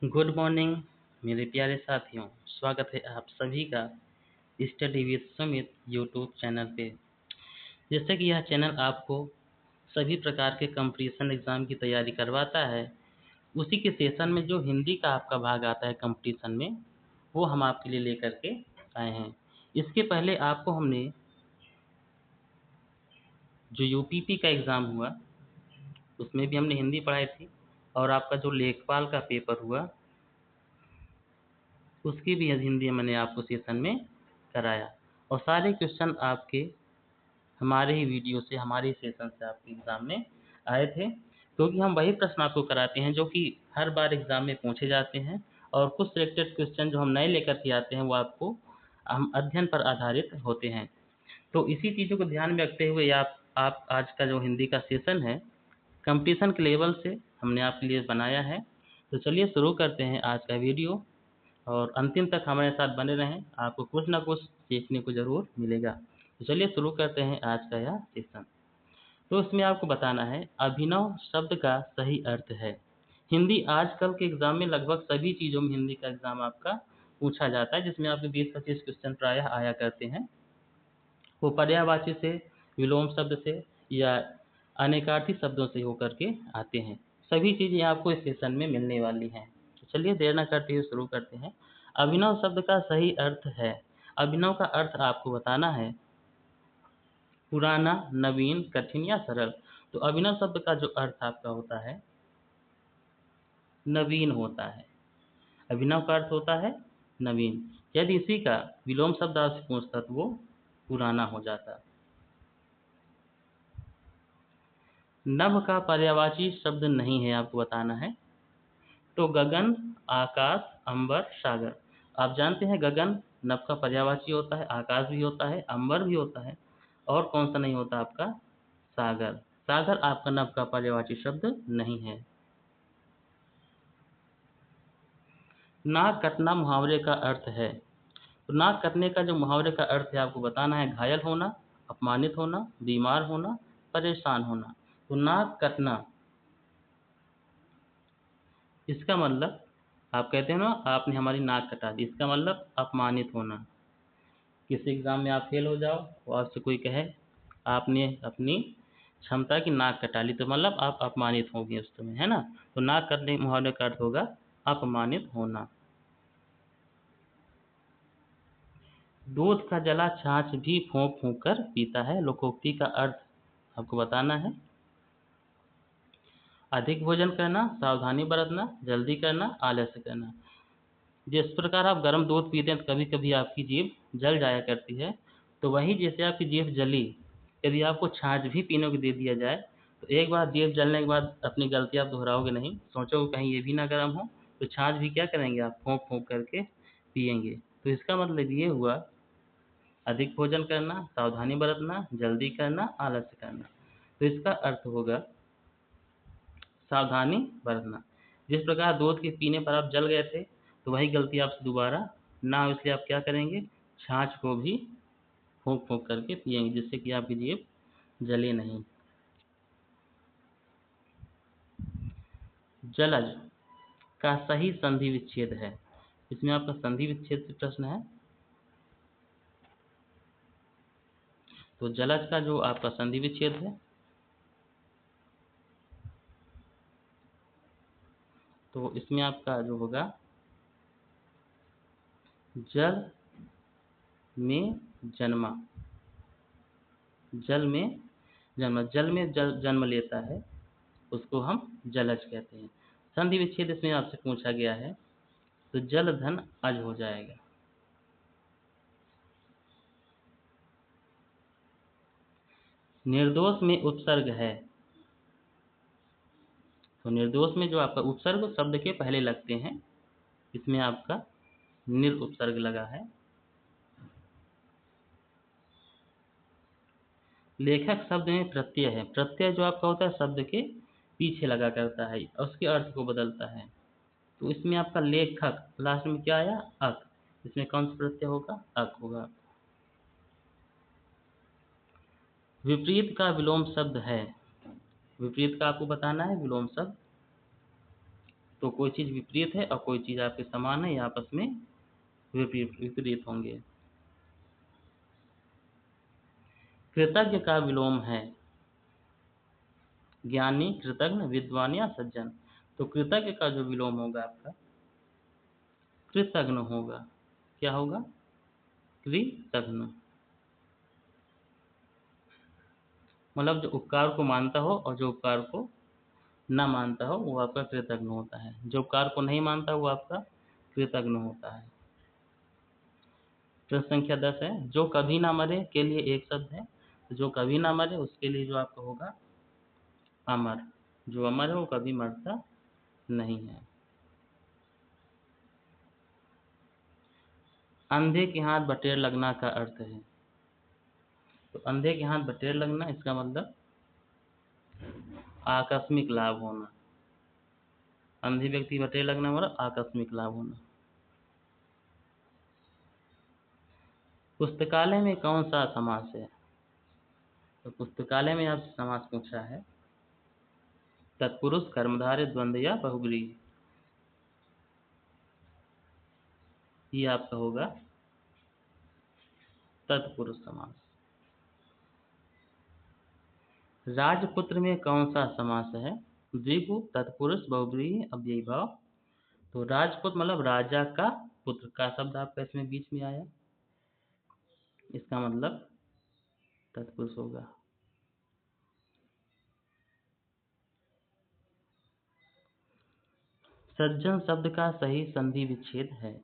Good morning मेरे प्यारे साथियों। स्वागत है आप सभी का study with Sumit YouTube channel पे। जैसे कि यह चैनल आपको सभी प्रकार के कंपटीशन एग्जाम की तैयारी करवाता है, उसी के सेशन में जो हिंदी का आपका भाग आता है कंपटीशन में, वो हम आपके लिए लेकर के आए हैं। इसके पहले आपको हमने जो यूपीपी का एग्ज़ाम हुआ उसमें भी हमने हिंदी पढ़ाई थी, और आपका जो लेखपाल का पेपर हुआ उसकी भी हिंदी मैंने आपको सेशन में कराया, और सारे क्वेश्चन आपके हमारे ही वीडियो से, हमारे ही सेशन से आपके एग्ज़ाम में आए थे। क्योंकि हम वही प्रश्न आपको कराते हैं जो कि हर बार एग्ज़ाम में पूछे जाते हैं, और कुछ सिलेक्टेड क्वेश्चन जो हम नए लेकर के आते हैं वो आपको हम अध्ययन पर आधारित होते हैं। तो इसी चीज़ों को ध्यान में रखते हुए आप आज का जो हिंदी का सेशन है कंपटीशन के लेवल से हमने आपके लिए बनाया है। तो चलिए शुरू करते हैं आज का वीडियो, और अंतिम तक हमारे साथ बने रहें, आपको कुछ ना कुछ सीखने को ज़रूर मिलेगा। तो चलिए शुरू करते हैं आज का यह सेशन। तो इसमें आपको बताना है अभिनव शब्द का सही अर्थ है। हिंदी आजकल के एग्जाम में लगभग सभी चीज़ों में हिंदी का एग्जाम आपका पूछा जाता है, जिसमें आपके 20-25 क्वेश्चन प्रायः आया करते हैं। वो पर्यायवाची से, विलोम शब्द से, या अनेकार्थी शब्दों से होकर के आते हैं। सभी चीज़ें आपको इस सेशन में मिलने वाली हैं। तो चलिए देर न करते हुए शुरू करते हैं। अभिनव शब्द का सही अर्थ है। अभिनव का अर्थ आपको बताना है पुराना, नवीन, कठिन या सरल। तो अभिनव शब्द का जो अर्थ आपका होता है नवीन होता है। अभिनव का अर्थ होता है नवीन। यदि इसी का विलोम शब्द आपसे पूछता तो वो पुराना हो जाता। नभ का पर्यायवाची शब्द नहीं है, आपको बताना है। तो गगन, आकाश, अंबर, सागर। आप जानते हैं गगन नभ का पर्यायवाची होता है, आकाश भी होता है, अंबर भी होता है, और कौन सा नहीं होता आपका? सागर। सागर आपका नभ का पर्यायवाची शब्द नहीं है। नाक कटना मुहावरे का अर्थ है। तो नाक कटने का जो मुहावरे का अर्थ है आपको बताना है घायल होना, अपमानित होना, बीमार होना, परेशान होना। तो नाक कटना, इसका मतलब आप कहते हैं ना आपने हमारी नाक कटा दी, इसका मतलब अपमानित होना। किसी एग्जाम में आप फेल हो जाओ, और आपसे कोई कहे आपने अपनी क्षमता की नाक कटा ली, तो मतलब आप अपमानित होंगे उस समय, है ना। तो नाक कटने मुहावरे का अर्थ होगा अपमानित होना। दूध का जला छाछ भी फूंक फूंक कर पीता है। लोकोक्ति का अर्थ आपको बताना है। अधिक भोजन करना, सावधानी बरतना, जल्दी करना, आलस्य करना। जिस प्रकार आप गर्म दूध पीते हैं तो कभी कभी आपकी जीभ जल जाया करती है, तो वही जैसे आपकी जीभ जली, यदि आपको छाछ भी पीने को दे दिया जाए तो एक बार जीभ जलने के बाद अपनी गलती आप दोहराओगे नहीं, सोचोगे कहीं ये भी ना गर्म हो, तो छाछ भी क्या करेंगे आप फूंक फूंक करके पिएंगे। तो इसका मतलब ये हुआ अधिक भोजन करना, सावधानी बरतना, जल्दी करना, आलस्य करना। तो इसका अर्थ होगा सावधानी बरतना। जिस प्रकार दूध के पीने पर आप जल गए थे, तो वही गलती आपसे दोबारा ना हो, इसलिए आप क्या करेंगे? छाछ को भी फूंक फूंक करके पिएंगे, जिससे कि आपकी जीभ जले नहीं। जलज का सही संधि विच्छेद है। इसमें आपका संधि विच्छेद से प्रश्न है। तो जलज का जो आपका संधि विच्छेद है, तो इसमें आपका जो होगा जल में जन्मा। जल में जन्मा, जल में जन्म लेता है, उसको हम जलज कहते हैं। संधि विच्छेद इसमें आपसे पूछा गया है, तो जल धन अज हो जाएगा। निर्दोष में उपसर्ग है। तो निर्दोष में जो आपका उपसर्ग शब्द के पहले लगते हैं, इसमें आपका निर उपसर्ग लगा है। लेखक शब्द में प्रत्यय है। प्रत्यय जो आपका होता है शब्द के पीछे लगा करता है और उसके अर्थ को बदलता है। तो इसमें आपका लेखक लास्ट में क्या आया? अक। इसमें कौन सा प्रत्यय होगा? अक होगा। विपरीत का विलोम शब्द है। विपरीत का आपको बताना है विलोम शब्द। तो कोई चीज़ विपरीत है और कोई चीज़ आपके समान है, ये आपस में विपरीत होंगे। कृतज्ञ का विलोम है ज्ञानी, कृतज्ञ, विद्वान या सज्जन। तो कृतज्ञ का जो विलोम होगा आपका कृतज्ञ होगा। क्या होगा? कृतज्ञ। मतलब जो उपकार को मानता हो और जो उपकार को न मानता हो वो आपका कृतज्ञ होता है। जो उपकार को नहीं मानता वो आपका कृतज्ञ होता है। प्रश्न संख्या 10 है, जो कभी ना मरे के लिए एक शब्द है। जो कभी ना मरे उसके लिए जो आपका होगा अमर। जो अमर है वो कभी मरता नहीं है। अंधे के हाथ बटेर लगना का अर्थ है। तो अंधे के हाथ बटेर लगना, इसका मतलब आकस्मिक लाभ होना। अंधे व्यक्ति बटेर लगना मतलब आकस्मिक लाभ होना। पुस्तकालय में कौन सा समास है? तो पुस्तकालय में आपसे समास पूछा है तत्पुरुष, कर्मधारय, द्वंद्व या बहुब्रीहि। ये आपका होगा तत्पुरुष समास। राजपुत्र में कौन सा समास है? द्विगु, तत्पुरुष, बहुब्रीहि, अव्ययीभाव। तो राजपुत्र मतलब राजा का पुत्र का शब्द आपका इसमें बीच में आया, इसका मतलब तत्पुरुष होगा। सज्जन शब्द का सही संधि विच्छेद है।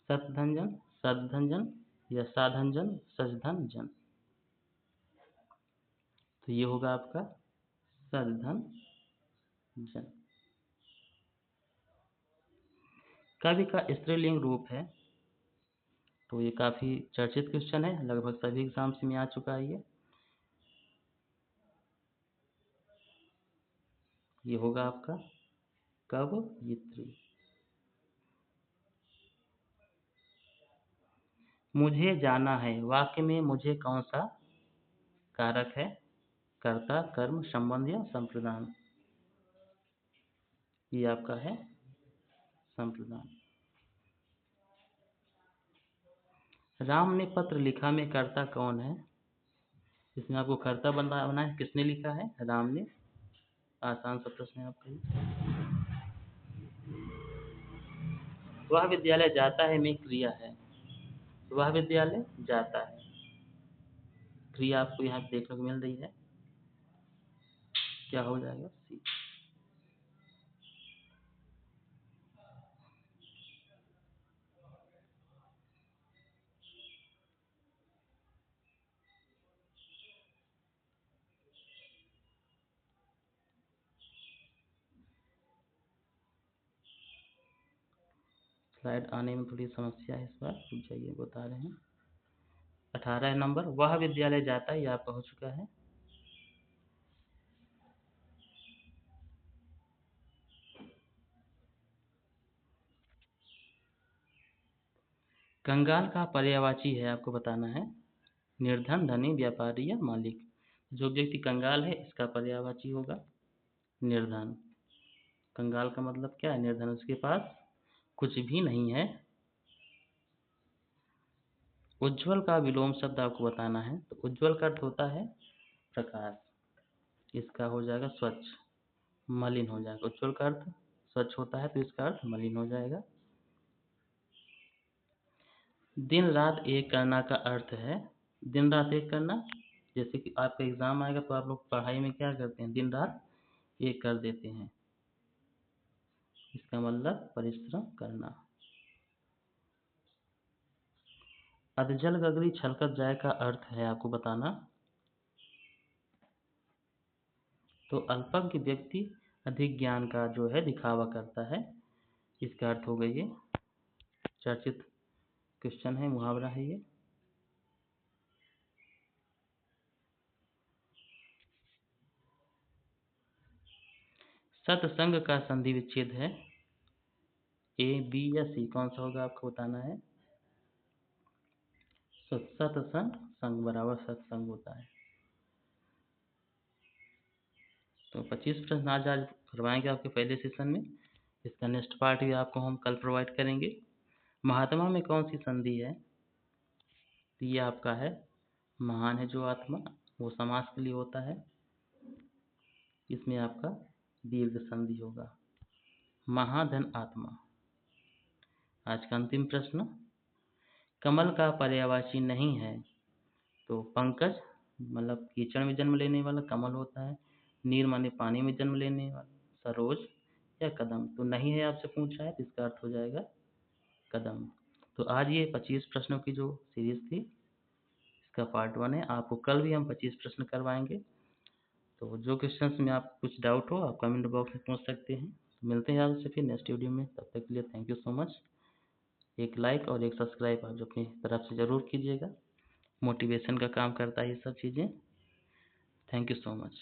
सतधंजन, सदधंजन या साधंजन, सजधंजन। तो ये होगा आपका सदधंजन। कवि का स्त्रीलिंग रूप है। तो ये काफी चर्चित क्वेश्चन है, लगभग सभी एग्जाम्स में आ चुका है ये होगा आपका कवयित्री। मुझे जाना है वाक्य में मुझे कौन सा कारक है? कर्ता, कर्म, संबंध या संप्रदान। ये आपका है संप्रदान। राम ने पत्र लिखा में कर्ता कौन है? इसमें आपको कर्ता बनाना है, किसने लिखा है? राम ने। आसान सा प्रश्न है आपका ये। वह विद्यालय जाता है में क्रिया है। वह विद्यालय जाता है, क्रिया आपको यहाँ देखने को मिल रही है, क्या हो जाएगा? सी। स्लाइड आने में थोड़ी समस्या है इस बार, रुक जाइए बता रहे हैं। 18 नंबर, वह विद्यालय जाता है, ये आपका हो चुका है। कंगाल का पर्यायवाची है, आपको बताना है निर्धन, धनी, व्यापारी या मालिक। जो व्यक्ति कंगाल है इसका पर्यायवाची होगा निर्धन। कंगाल का मतलब क्या है? निर्धन, उसके पास कुछ भी नहीं है। उज्ज्वल का विलोम शब्द आपको बताना है। तो उज्ज्वल का अर्थ होता है प्रकाश, इसका हो जाएगा स्वच्छ, मलिन हो जाएगा। उज्ज्वल का अर्थ स्वच्छ होता है तो इसका अर्थ मलिन हो जाएगा। दिन रात एक करना का अर्थ है, दिन रात एक करना, जैसे कि आपका एग्जाम आएगा तो आप लोग पढ़ाई में क्या करते हैं? दिन रात एक कर देते हैं, इसका मतलब परिश्रम करना। अधजल गगरी छलकत जाए का अर्थ है आपको बताना। तो अल्पज्ञ व्यक्ति अधिक ज्ञान का जो है दिखावा करता है, इसका अर्थ हो गई ये। चर्चित क्वेश्चन है, मुहावरा है ये। सत्संग का संधि विच्छेद है ए, बी या सी, कौन सा होगा आपको बताना है। सत्संग, संग बराबर सत्संग होता है। तो 25 प्रश्न आज करवाएंगे आपके पहले सेशन में। इसका नेक्स्ट पार्ट भी आपको हम कल प्रोवाइड करेंगे। महात्मा में कौन सी संधि है? तो ये आपका है महान है जो आत्मा, वो समास के लिए होता है, इसमें आपका दीर्घ संधि होगा। महाधन आत्मा। आज का अंतिम प्रश्न, कमल का पर्यायवाची नहीं है तो पंकज मतलब कीचड़ में जन्म लेने वाला कमल होता है, नीर माने पानी में जन्म लेने वाला, सरोज या कदम। तो नहीं है आपसे पूछा है तो इसका अर्थ हो जाएगा कदम। तो आज ये 25 प्रश्नों की जो सीरीज थी इसका पार्ट 1 है। आपको कल भी हम 25 प्रश्न करवाएंगे। तो जो क्वेश्चंस में आपको कुछ डाउट हो आप कमेंट बॉक्स में पूछ सकते हैं। तो मिलते हैं आपसे फिर नेक्स्ट वीडियो में, तब तक के लिए थैंक यू सो मच। एक लाइक और एक सब्सक्राइब आप अपनी तरफ से ज़रूर कीजिएगा, मोटिवेशन का काम करता है ये सब चीज़ें। Thank you so much.